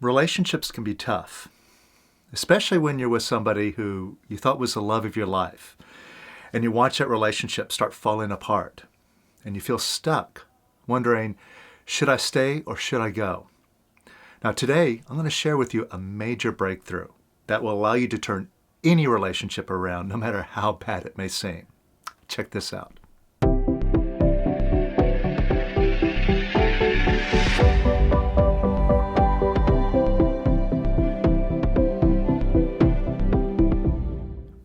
Relationships can be tough, especially when you're with somebody who you thought was the love of your life, and you watch that relationship start falling apart, and you feel stuck, wondering, should I stay or should I go? Now today, I'm going to share with you a major breakthrough that will allow you to turn any relationship around, no matter how bad it may seem. Check this out.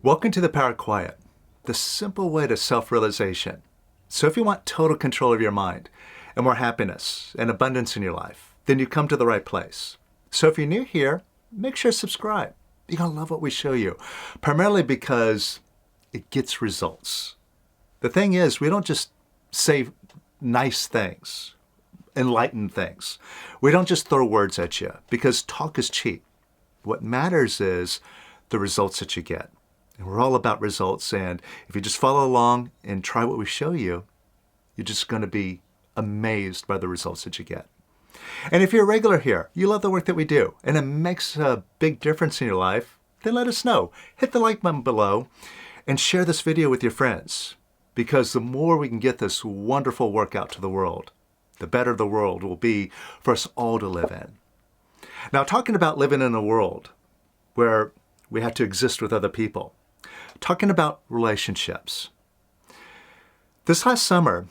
Welcome to the Power of Quiet, the simple way to self-realization. So if you want total control of your mind and more happiness and abundance in your life, then you come to the right place. So if you're new here, make sure to subscribe. You're going to love what we show you, primarily because it gets results. The thing is, we don't just say nice things, enlighten things. We don't just throw words at you, because talk is cheap. What matters is the results that you get. And we're all about results, and if you just follow along and try what we show you, you're just going to be amazed by the results that you get. And if you're a regular here, you love the work that we do, and it makes a big difference in your life, then let us know. Hit the like button below and share this video with your friends, because the more we can get this wonderful work out to the world, the better the world will be for us all to live in. Now, talking about living in a world where we have to exist with other people, talking about relationships. This last summer,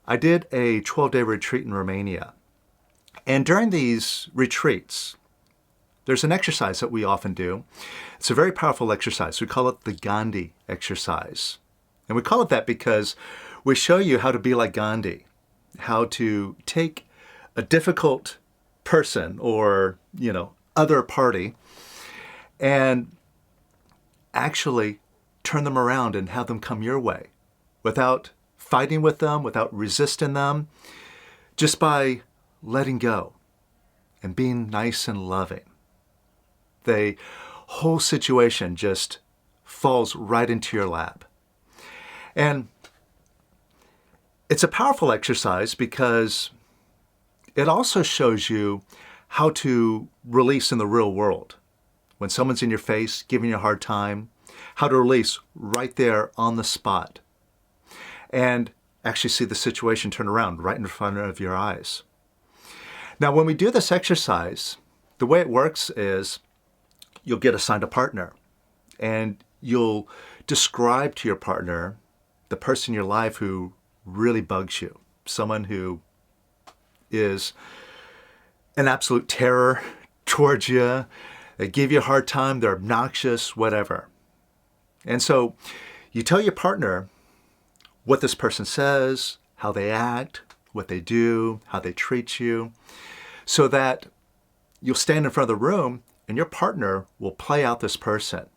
I did a 12-day retreat in Romania. And during these retreats, there's an exercise that we often do. It's a very powerful exercise. We call it the Gandhi exercise. And we call it that because we show you how to be like Gandhi, how to take a difficult person or, other party and actually turn them around and have them come your way without fighting with them, without resisting them, just by letting go and being nice and loving. The whole situation just falls right into your lap. And it's a powerful exercise because it also shows you how to release in the real world. When someone's in your face, giving you a hard time, how to release right there on the spot and actually see the situation turn around right in front of your eyes. Now, when we do this exercise, the way it works is you'll get assigned a partner and you'll describe to your partner the person in your life who really bugs you, someone who is an absolute terror towards you. They give you a hard time, they're obnoxious, whatever. And so you tell your partner what this person says, how they act, what they do, how they treat you, so that you'll stand in front of the room and your partner will play out this person.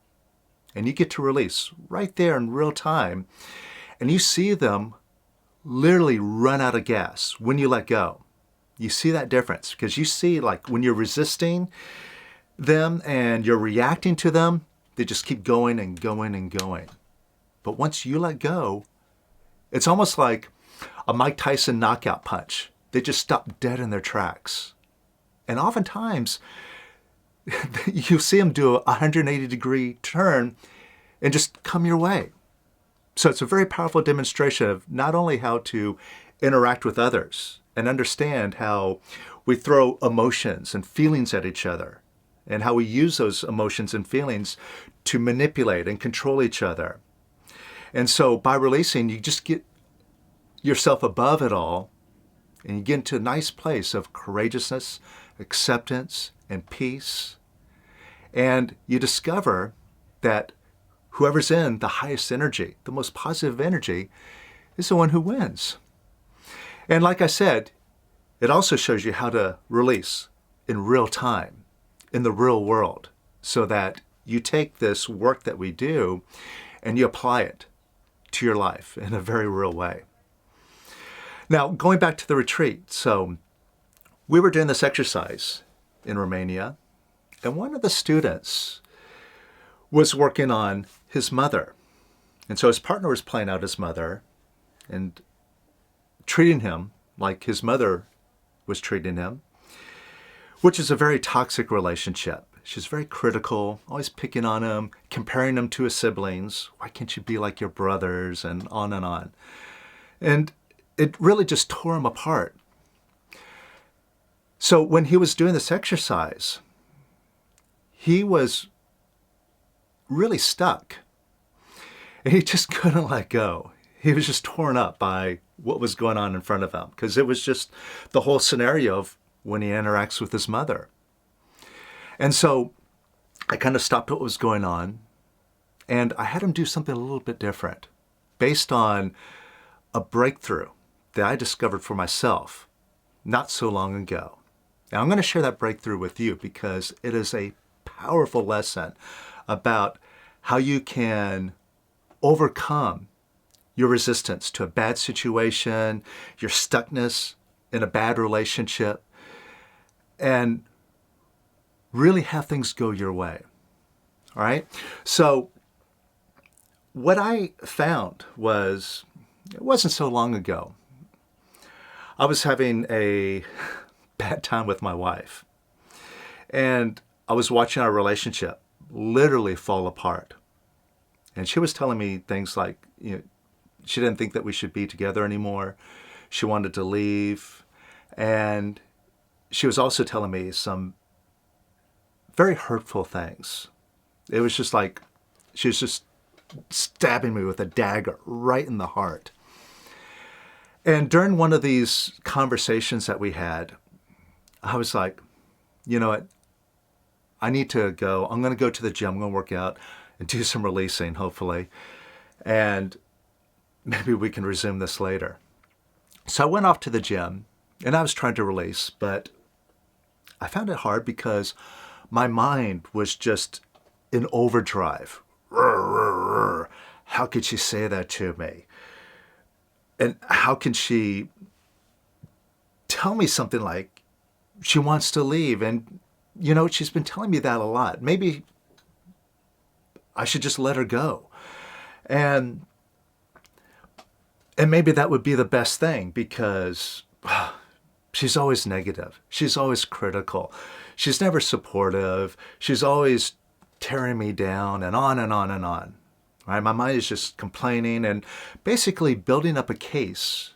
And you get to release right there in real time. And you see them literally run out of gas when you let go. You see that difference because you see, like, when you're resisting them and you're reacting to them, they just keep going and going and going. But once you let go, it's almost like a Mike Tyson knockout punch. They just stop dead in their tracks. And oftentimes, you see them do a 180-degree turn and just come your way. So it's a very powerful demonstration of not only how to interact with others and understand how we throw emotions and feelings at each other, and how we use those emotions and feelings to manipulate and control each other. And so by releasing, you just get yourself above it all, and you get into a nice place of courageousness, acceptance, and peace. And you discover that whoever's in the highest energy, the most positive energy, is the one who wins. And like I said, it also shows you how to release in real time, in the real world, so that you take this work that we do and you apply it to your life in a very real way. Now, going back to the retreat, so we were doing this exercise in Romania, and one of the students was working on his mother. And so his partner was playing out his mother and treating him like his mother was treating him, which is a very toxic relationship. She's very critical, always picking on him, comparing him to his siblings. Why can't you be like your brothers? And on and on. And it really just tore him apart. So when he was doing this exercise, he was really stuck. And he just couldn't let go. He was just torn up by what was going on in front of him, because it was just the whole scenario of when he interacts with his mother. And so I kind of stopped what was going on, and I had him do something a little bit different based on a breakthrough that I discovered for myself not so long ago. And I'm going to share that breakthrough with you because it is a powerful lesson about how you can overcome your resistance to a bad situation, your stuckness in a bad relationship, and really have things go your way. All right? So what I found was, it wasn't so long ago, I was having a bad time with my wife. And I was watching our relationship literally fall apart. And she was telling me things like, she didn't think that we should be together anymore. She wanted to leave. And she was also telling me some very hurtful things. It was just like she was just stabbing me with a dagger right in the heart. And during one of these conversations that we had, I was like, you know what? I need to go. I'm going to go to the gym. I'm going to work out and do some releasing, hopefully. And maybe we can resume this later. So I went off to the gym and I was trying to release, but I found it hard because my mind was just in overdrive. How could she say that to me? And how can she tell me something like she wants to leave? And, she's been telling me that a lot. Maybe I should just let her go. And maybe that would be the best thing because she's always negative. She's always critical. She's never supportive. She's always tearing me down and on and on and on. Right? My mind is just complaining and basically building up a case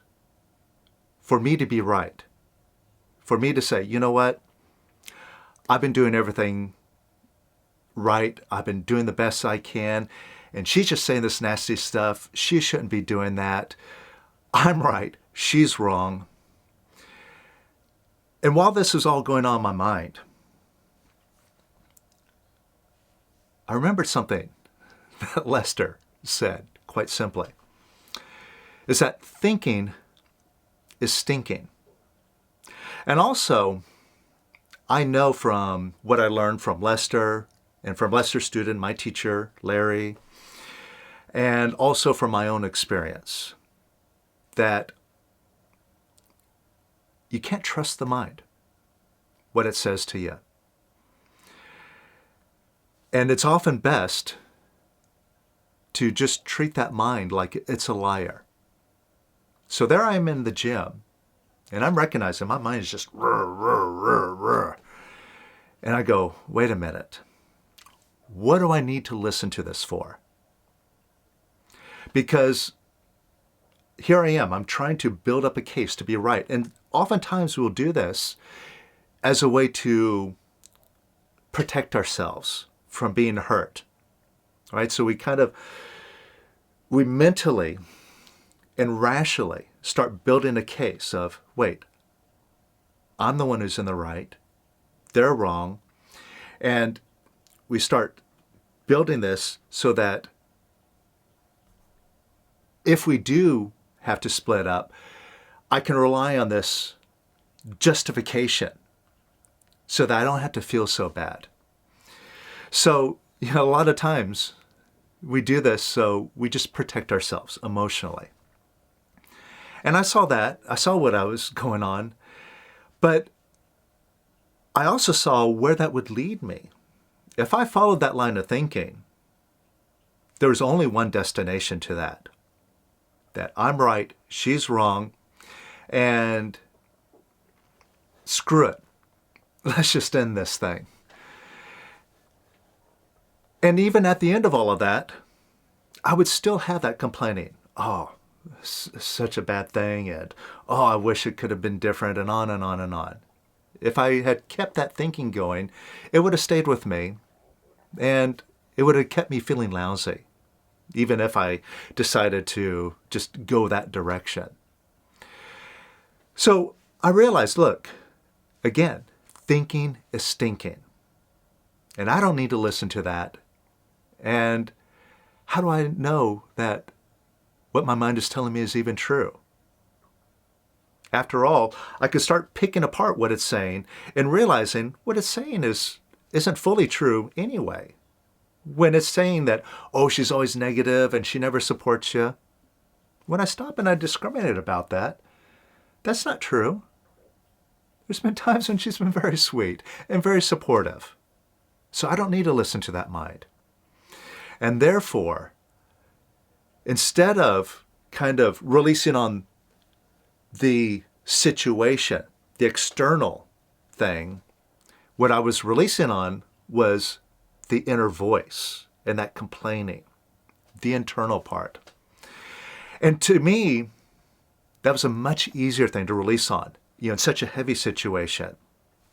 for me to be right. For me to say, you know what? I've been doing everything right. I've been doing the best I can. And she's just saying this nasty stuff. She shouldn't be doing that. I'm right. She's wrong. And while this is all going on in my mind, I remembered something that Lester said quite simply, is that thinking is stinking. And also, I know from what I learned from Lester and from Lester's student, my teacher, Larry, and also from my own experience, that you can't trust the mind, what it says to you. And it's often best to just treat that mind like it's a liar. So there I am in the gym, and I'm recognizing my mind is just rrr. And I go, wait a minute. What do I need to listen to this for? Because here I am. I'm trying to build up a case to be right. And oftentimes we'll do this as a way to protect ourselves from being hurt. All right? So we mentally and rationally start building a case of, wait, I'm the one who's in the right. They're wrong. And we start building this so that if we do have to split up, I can rely on this justification so that I don't have to feel so bad. So, a lot of times we do this so we just protect ourselves emotionally. And I saw what I was going on, but I also saw where that would lead me. If I followed that line of thinking, there was only one destination to that I'm right, she's wrong, and screw it. let's just end this thing. And even at the end of all of that, I would still have that complaining. Oh, such a bad thing. And, oh, I wish it could have been different, and on and on and on. If I had kept that thinking going, it would have stayed with me, and it would have kept me feeling lousy, even if I decided to just go that direction. So I realized, look, again, thinking is stinking. And I don't need to listen to that. And how do I know that what my mind is telling me is even true? After all, I could start picking apart what it's saying and realizing what it's saying isn't fully true anyway. When it's saying that, oh, she's always negative and she never supports you, when I stop and I discriminate about that, that's not true. There's been times when she's been very sweet and very supportive. So I don't need to listen to that mind. And therefore, instead of kind of releasing on the situation, the external thing, what I was releasing on was the inner voice and that complaining, the internal part. And to me, that was a much easier thing to release on, in such a heavy situation,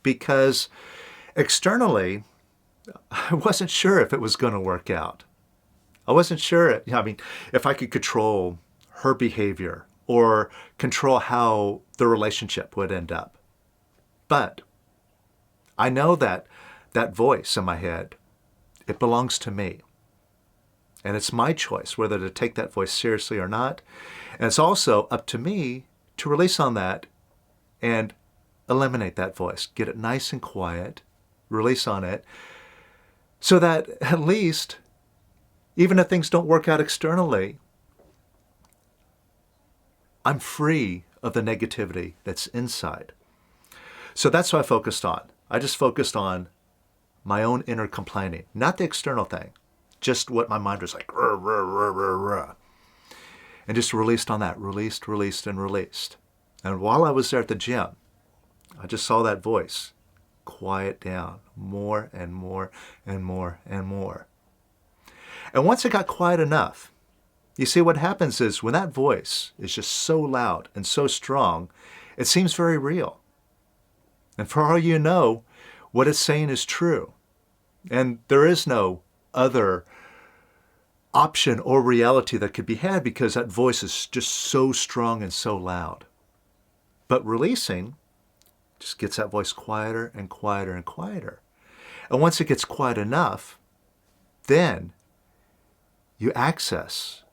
because externally, I wasn't sure if it was going to work out. I wasn't sure, if I could control her behavior or control how the relationship would end up. But I know that that voice in my head, it belongs to me. And it's my choice whether to take that voice seriously or not. And it's also up to me to release on that and eliminate that voice. Get it nice and quiet, release on it, so that at least, even if things don't work out externally, I'm free of the negativity that's inside. So that's what I focused on. I just focused on my own inner complaining, not the external thing, just what my mind was like, rah, rah, rah, rah, rah. And just released on that, released, and released. And while I was there at the gym, I just saw that voice quiet down more and more and more and more. And once it got quiet enough, you see what happens is when that voice is just so loud and so strong, it seems very real. And for all you know, what it's saying is true. And there is no other option or reality that could be had because that voice is just so strong and so loud. But releasing just gets that voice quieter and quieter and quieter. And once it gets quiet enough, then you access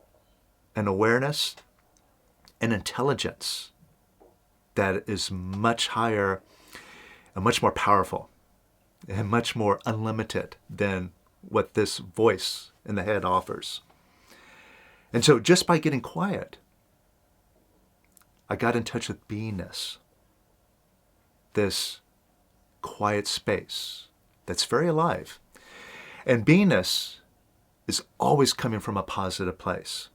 an awareness, an intelligence that is much higher and much more powerful and much more unlimited than what this voice in the head offers. And so just by getting quiet, I got in touch with beingness, this quiet space that's very alive. And beingness is always coming from a positive place.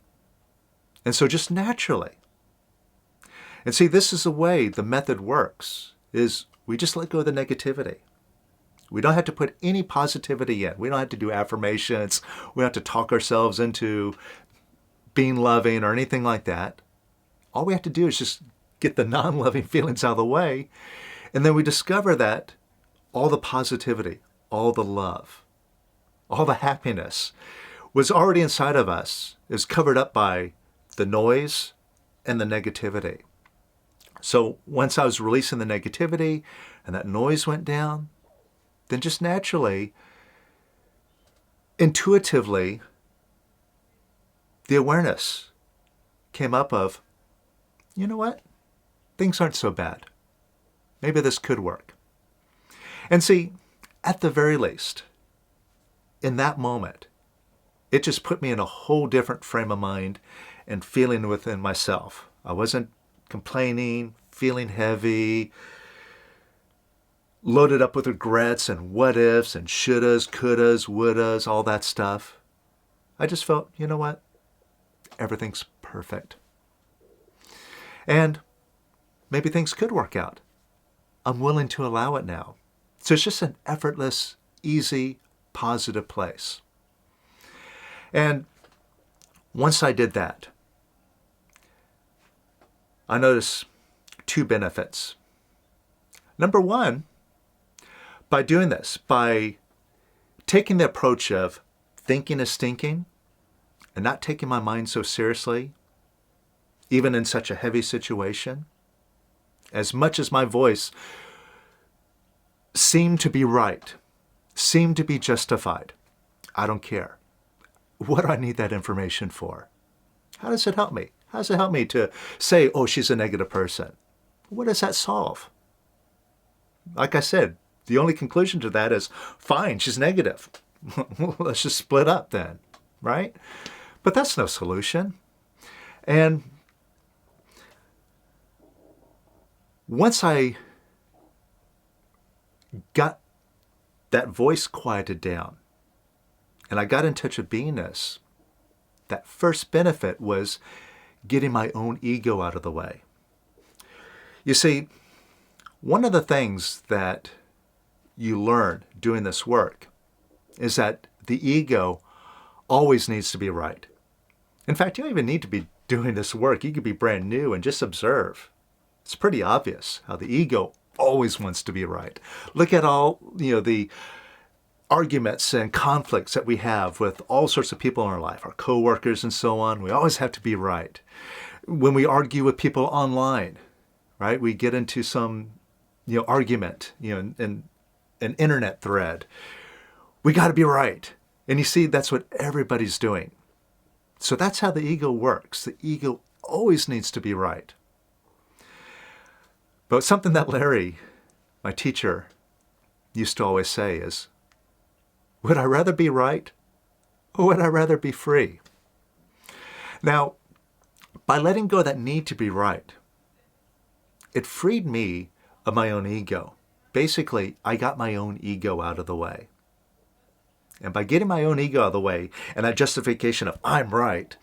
And so just naturally. And see, this is the way the method works, is we just let go of the negativity. We don't have to put any positivity in. We don't have to do affirmations. We don't have to talk ourselves into being loving or anything like that. All we have to do is just get the non-loving feelings out of the way. And then we discover that all the positivity, all the love, all the happiness was already inside of us. It was covered up by the noise and the negativity. So once I was releasing the negativity and that noise went down, then just naturally, intuitively, the awareness came up of, you know what? Things aren't so bad. Maybe this could work. And see, at the very least, in that moment, it just put me in a whole different frame of mind and feeling within myself. I wasn't complaining, feeling heavy, loaded up with regrets and what ifs and shouldas, couldas, wouldas, all that stuff. I just felt, you know what? Everything's perfect. And maybe things could work out. I'm willing to allow it now. So it's just an effortless, easy, positive place. And once I did that, I noticed two benefits. Number one, by doing this, by taking the approach of thinking is stinking and not taking my mind so seriously, even in such a heavy situation, as much as my voice seemed to be right, seemed to be justified, I don't care. What do I need that information for? How does it help me? How does it help me to say, oh, she's a negative person? What does that solve? Like I said, the only conclusion to that is, fine, she's negative. Let's just split up then, right? But that's no solution. And once I got that voice quieted down and I got in touch with beingness, that first benefit was getting my own ego out of the way. You see, one of the things that you learn doing this work is that the ego always needs to be right. In fact, you don't even need to be doing this work. You could be brand new and just observe. It's pretty obvious how the ego always wants to be right. Look at all, the arguments and conflicts that we have with all sorts of people in our life, our coworkers and so on. We always have to be right. When we argue with people online, right, we get into some, argument, in an internet thread. We got to be right. And you see, that's what everybody's doing. So that's how the ego works. The ego always needs to be right. But something that Larry, my teacher, used to always say is, would I rather be right or would I rather be free? Now, by letting go of that need to be right, it freed me of my own ego. Basically, I got my own ego out of the way. And by getting my own ego out of the way and that justification of I'm right,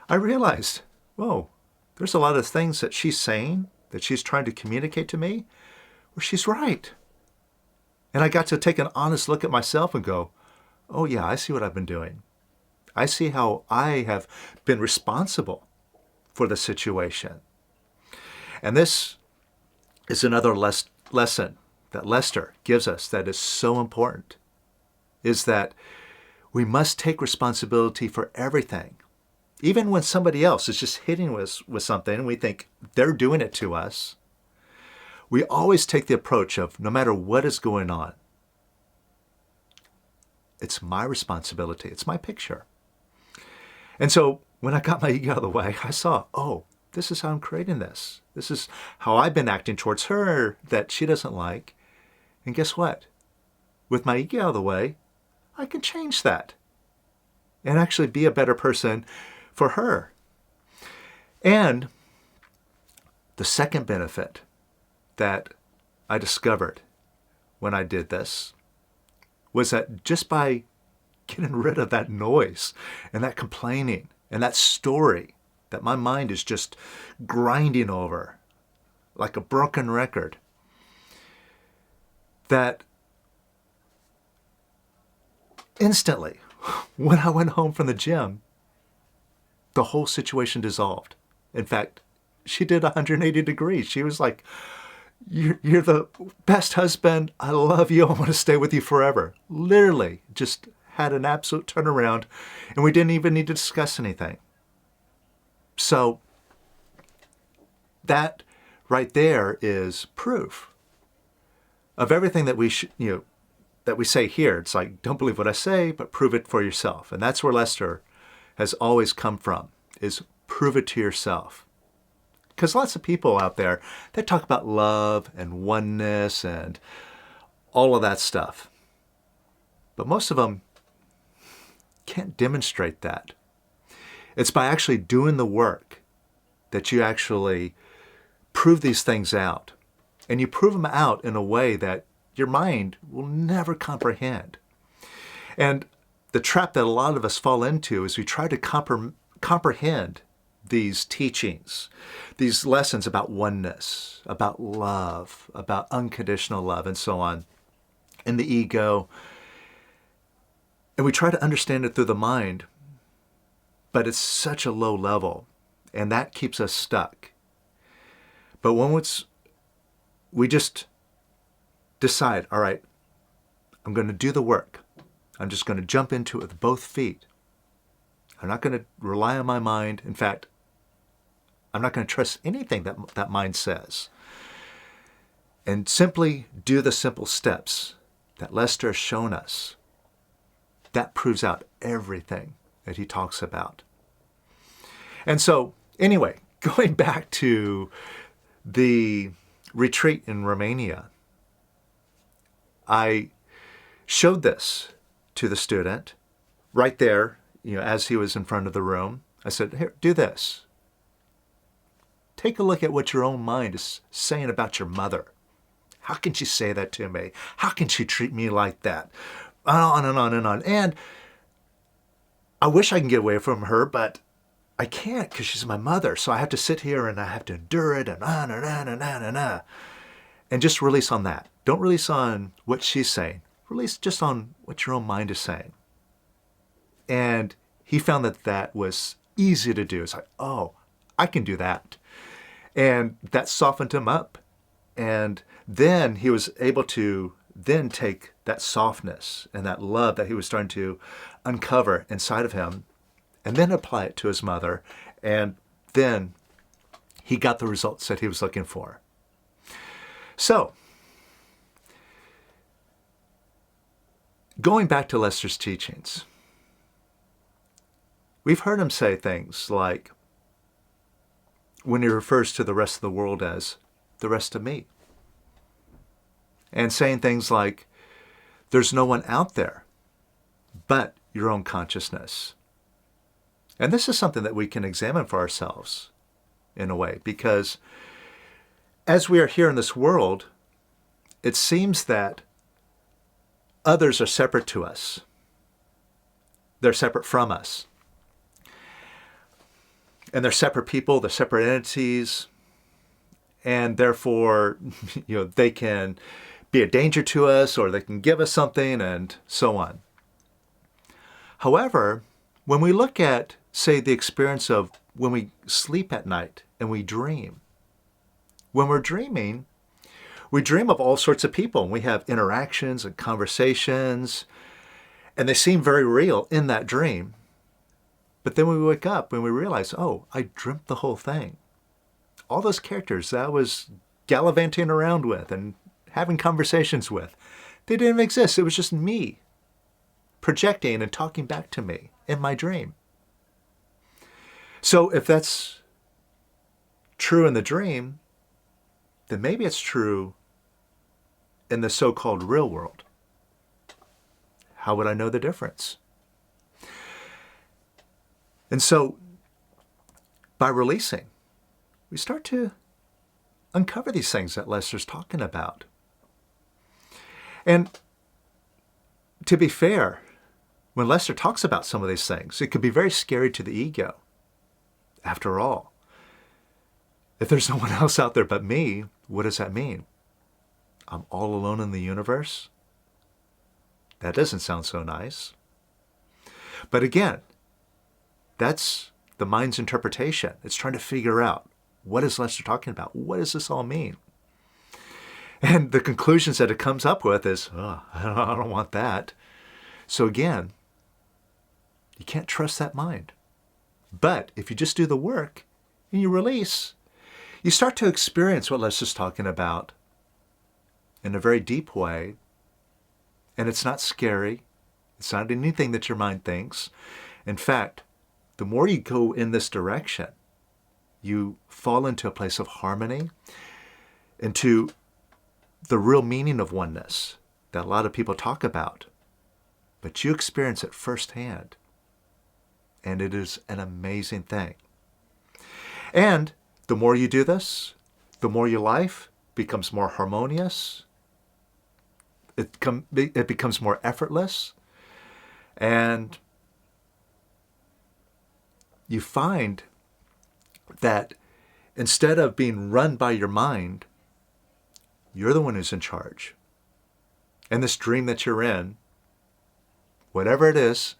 I realized, whoa, there's a lot of things that she's saying, that she's trying to communicate to me, where she's right. And I got to take an honest look at myself and go, oh yeah, I see what I've been doing. I see how I have been responsible for the situation. And this is another lesson that Lester gives us that is so important, is that we must take responsibility for everything. Even when somebody else is just hitting us with something and we think they're doing it to us, we always take the approach of no matter what is going on, it's my responsibility. It's my picture. And so when I got my ego out of the way, I saw, oh, this is how I'm creating this. This is how I've been acting towards her that she doesn't like. And guess what? With my ego out of the way, I can change that and actually be a better person for her. And the second benefit that I discovered when I did this was that just by getting rid of that noise and that complaining and that story that my mind is just grinding over like a broken record, that instantly, when I went home from the gym, the whole situation dissolved. In fact, she did 180 degrees. She was like, you're the best husband. I love you. I want to stay with you forever. Literally just had an absolute turnaround, and we didn't even need to discuss anything. So that right there is proof of everything that we that we say here. It's like, don't believe what I say, but prove it for yourself. And that's where Lester has always come from, is prove it to yourself. Because lots of people out there, they talk about love and oneness and all of that stuff. But most of them can't demonstrate that. It's by actually doing the work that you actually prove these things out. And you prove them out in a way that your mind will never comprehend. And the trap that a lot of us fall into is we try to comprehend these teachings, these lessons about oneness, about love, about unconditional love, and so on. and the ego. And we try to understand it through the mind, but it's such a low level, and that keeps us stuck. But we just decide, all right, I'm going to do the work. I'm just going to jump into it with both feet. I'm not going to rely on my mind. In fact, I'm not going to trust anything that mind says. And simply do the simple steps that Lester has shown us. That proves out everything that he talks about. And so, anyway, going back to the retreat in Romania, I showed this to the student right there, as he was in front of the room. I said, here, do this. Take a look at what your own mind is saying about your mother. How can she say that to me? How can she treat me like that? On and on and on. And I wish I can get away from her, but I can't because she's my mother. So I have to sit here and I have to endure it and on and on and on and on. And just release on that. Don't release on what she's saying. Release just on what your own mind is saying. And he found that was easy to do. It's like, oh, I can do that. And that softened him up. And then he was able to then take that softness and that love that he was starting to uncover inside of him and then apply it to his mother. And then he got the results that he was looking for. So, going back to Lester's teachings, we've heard him say things like, when he refers to the rest of the world as the rest of me. And saying things like, there's no one out there but your own consciousness. And this is something that we can examine for ourselves in a way, because as we are here in this world, it seems that others are separate to us. They're separate from us. And they're separate people, they're separate entities, and therefore, they can be a danger to us, or they can give us something, and so on. However, when we look at, say, the experience of when we sleep at night and we dream, when we're dreaming, we dream of all sorts of people, and we have interactions and conversations, and they seem very real in that dream. But then we wake up and we realize, oh, I dreamt the whole thing. All those characters that I was gallivanting around with and having conversations with, they didn't exist. It was just me projecting and talking back to me in my dream. So if that's true in the dream, then maybe it's true in the so-called real world. How would I know the difference? And so, by releasing, we start to uncover these things that Lester's talking about. And to be fair, when Lester talks about some of these things, it could be very scary to the ego. After all, if there's no one else out there but me, what does that mean? I'm all alone in the universe? That doesn't sound so nice. But again, that's the mind's interpretation. It's trying to figure out, what is Lester talking about? What does this all mean? And the conclusions that it comes up with is, oh, I don't want that. So again, you can't trust that mind. But if you just do the work and you release, you start to experience what Lester's talking about in a very deep way. And it's not scary. It's not anything that your mind thinks. In fact, the more you go in this direction, you fall into a place of harmony, into the real meaning of oneness that a lot of people talk about. But you experience it firsthand. And it is an amazing thing. And the more you do this, the more your life becomes more harmonious. It becomes more effortless. And you find that instead of being run by your mind, you're the one who's in charge. And this dream that you're in, whatever it is,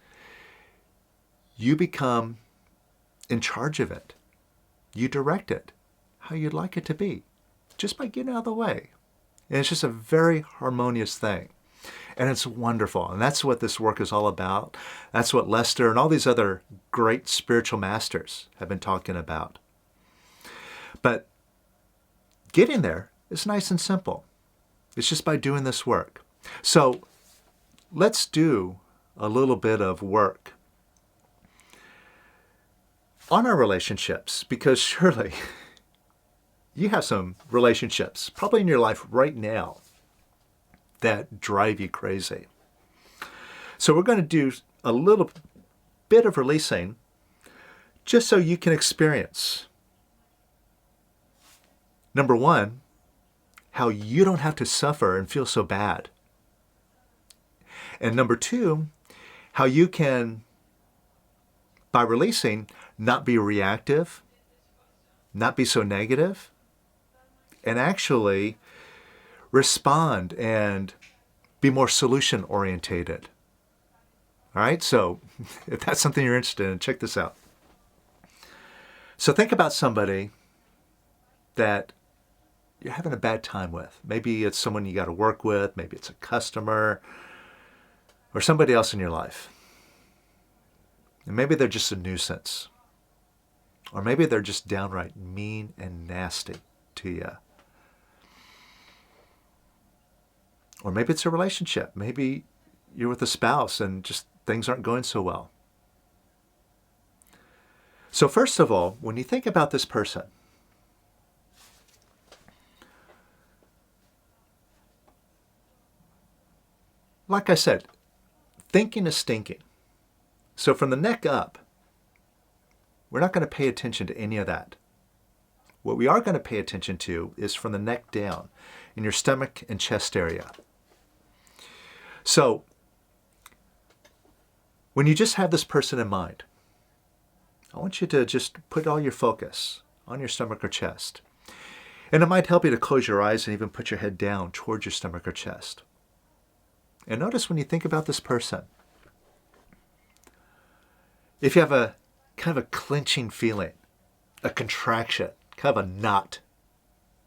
you become in charge of it. You direct it how you'd like it to be, just by getting out of the way. And it's just a very harmonious thing. And it's wonderful. And that's what this work is all about. That's what Lester and all these other great spiritual masters have been talking about. But getting there is nice and simple. It's just by doing this work. So let's do a little bit of work on our relationships, because surely you have some relationships probably in your life right now that drive you crazy. So we're going to do a little bit of releasing just so you can experience, number one, how you don't have to suffer and feel so bad. And number two, how you can, by releasing, not be reactive, not be so negative, and actually respond and be more solution orientated. All right, so if that's something you're interested in, check this out. So think about somebody that you're having a bad time with. Maybe it's someone you got to work with, maybe it's a customer, or somebody else in your life. And maybe they're just a nuisance. Or maybe they're just downright mean and nasty to you. Or maybe it's a relationship. Maybe you're with a spouse and just things aren't going so well. So first of all, when you think about this person, like I said, thinking is stinking. So from the neck up, we're not going to pay attention to any of that. What we are going to pay attention to is from the neck down in your stomach and chest area. So when you just have this person in mind, I want you to just put all your focus on your stomach or chest. And it might help you to close your eyes and even put your head down towards your stomach or chest. And notice when you think about this person, if you have a kind of a clenching feeling, a contraction, kind of a knot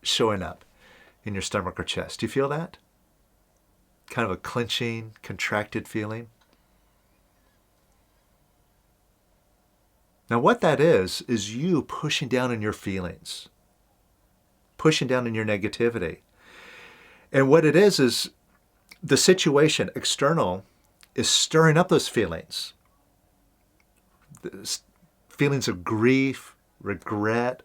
showing up in your stomach or chest. Do you feel that? Kind of a clenching, contracted feeling. Now what that is you pushing down in your feelings, pushing down in your negativity. And what it is the situation external is stirring up those feelings. Feelings of grief, regret,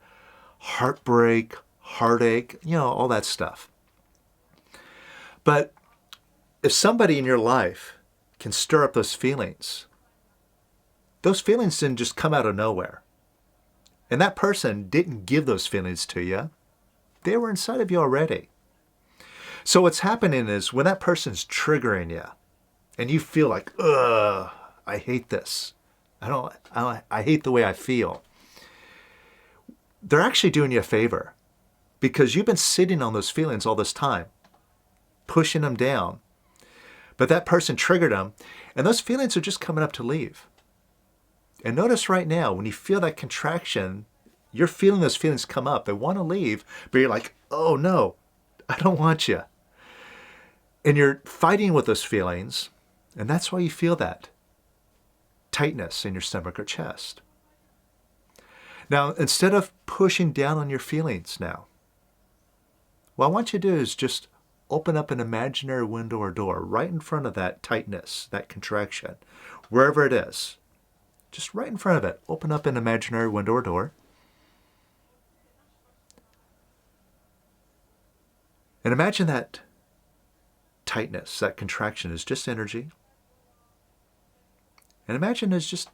heartbreak, heartache, all that stuff. But if somebody in your life can stir up those feelings didn't just come out of nowhere. And that person didn't give those feelings to you. They were inside of you already. So what's happening is when that person's triggering you and you feel like, ugh, I hate this. I hate the way I feel. They're actually doing you a favor because you've been sitting on those feelings all this time, pushing them down. But that person triggered them, and those feelings are just coming up to leave. And notice right now, when you feel that contraction, you're feeling those feelings come up. They want to leave, but you're like, oh no, I don't want you. And you're fighting with those feelings, and that's why you feel that tightness in your stomach or chest. Now, instead of pushing down on your feelings now, what I want you to do is just open up an imaginary window or door right in front of that tightness, that contraction, wherever it is. Just right in front of it, open up an imaginary window or door. And imagine that tightness, that contraction is just energy. And imagine it's just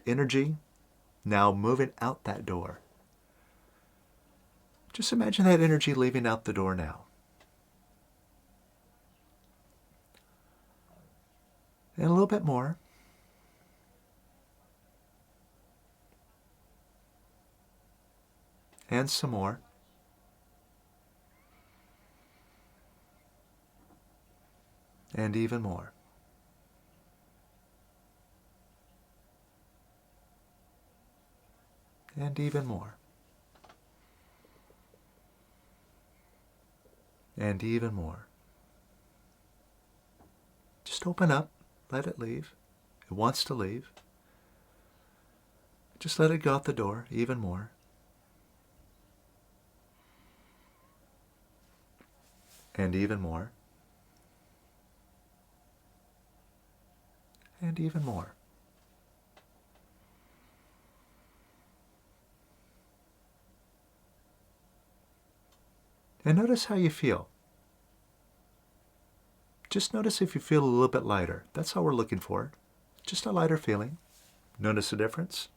energy now moving out that door. Just imagine that energy leaving out the door now. And a little bit more. And some more. And even more. And even more. And even more. Just open up. Let it leave. It wants to leave. Just let it go out the door. Even more. And even more. And even more. And notice how you feel. Just notice if you feel a little bit lighter. That's all we're looking for. Just a lighter feeling. Notice the difference.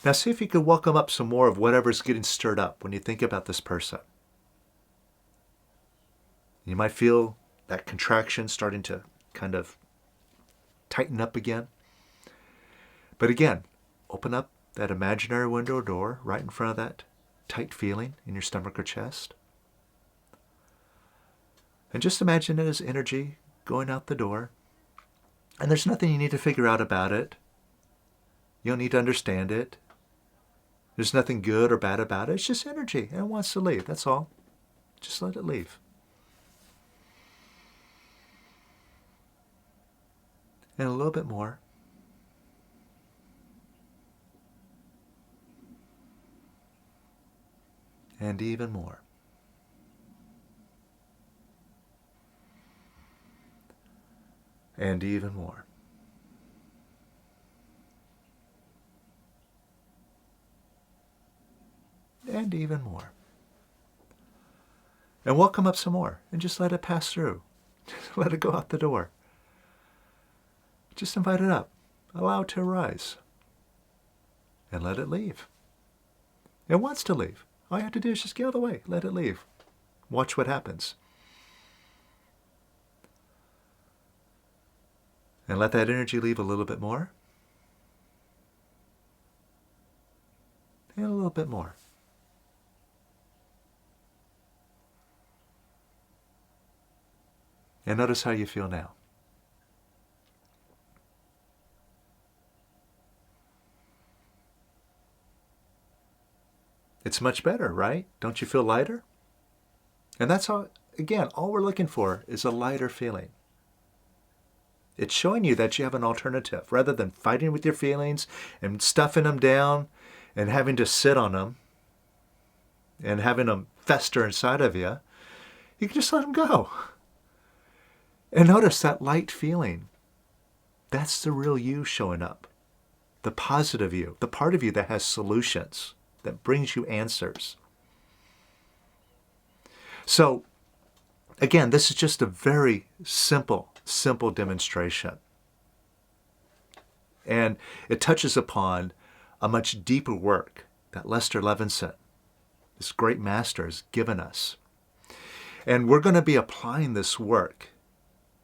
Now see if you can welcome up some more of whatever's getting stirred up when you think about this person. You might feel that contraction starting to kind of tighten up again. But again, open up that imaginary window or door right in front of that tight feeling in your stomach or chest. And just imagine it as energy going out the door. And there's nothing you need to figure out about it. You don't need to understand it. There's nothing good or bad about it. It's just energy, and it wants to leave. That's all. Just let it leave. And a little bit more. And even more. And even more. And even more. And welcome up some more. And just let it pass through. Just let it go out the door. Just invite it up. Allow it to arise. And let it leave. It wants to leave. All you have to do is just get out of the way. Let it leave. Watch what happens. And let that energy leave a little bit more. And a little bit more. And notice how you feel now. It's much better, right? Don't you feel lighter? And that's how, again, all we're looking for is a lighter feeling. It's showing you that you have an alternative. Rather than fighting with your feelings and stuffing them down and having to sit on them and having them fester inside of you, you can just let them go. And notice that light feeling. That's the real you showing up. The positive you, the part of you that has solutions, that brings you answers. So, again, this is just a very simple demonstration. And it touches upon a much deeper work that Lester Levinson, this great master, has given us. And we're going to be applying this work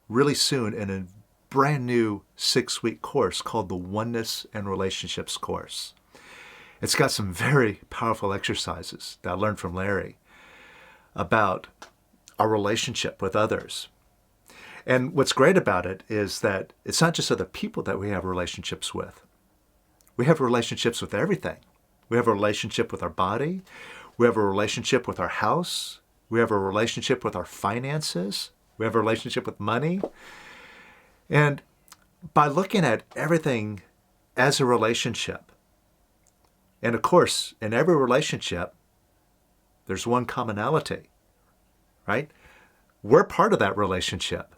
really soon in a brand new 6-week course called the Oneness and Relationships course. It's got some very powerful exercises that I learned from Larry about our relationship with others. And what's great about it is that it's not just other people that we have relationships with. We have relationships with everything. We have a relationship with our body. We have a relationship with our house. We have a relationship with our finances. We have a relationship with money. And by looking at everything as a relationship, and of course, in every relationship, there's one commonality, right? We're part of that relationship.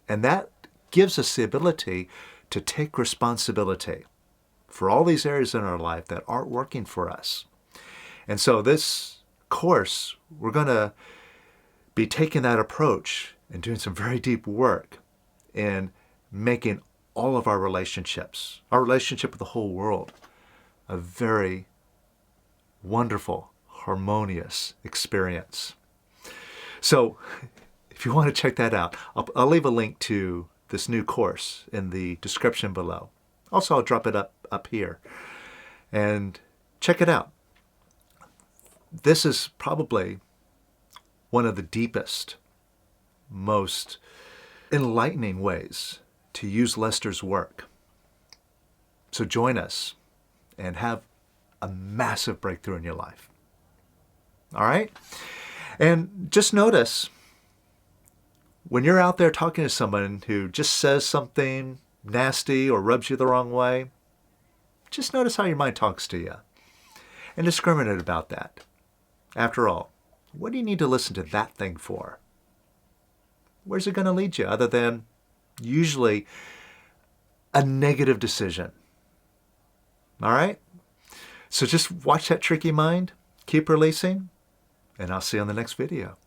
And that gives us the ability to take responsibility for all these areas in our life that aren't working for us. And so this course, we're going to be taking that approach and doing some very deep work in making all of our relationships, our relationship with the whole world, a very wonderful, harmonious experience. So if you want to check that out, I'll leave a link to this new course in the description below. Also, I'll drop it up here. And check it out. This is probably one of the deepest, most enlightening ways to use Lester's work. So join us and have a massive breakthrough in your life. All right? And just notice, when you're out there talking to someone who just says something nasty or rubs you the wrong way, just notice how your mind talks to you and discriminate about that. After all, what do you need to listen to that thing for? Where's it going to lead you other than usually a negative decision? All right? So just watch that tricky mind, keep releasing, and I'll see you on the next video.